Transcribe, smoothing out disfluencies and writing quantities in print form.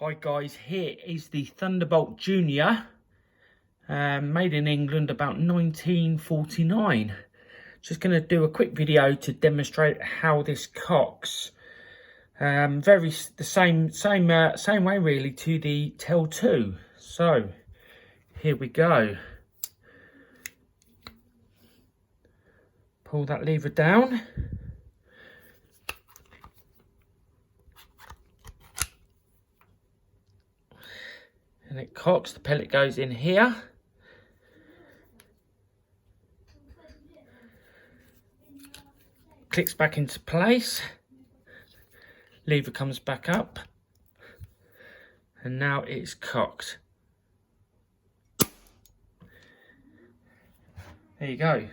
Hi guys, here is the Thunderbolt Junior, made in England about 1949. Just going to do a quick video to demonstrate how this cocks. Same way really to the Tel 2. So here we go. Pull that lever down. And it cocks, the pellet goes in here. Clicks back into place. Lever comes back up. And now it's cocked. There you go.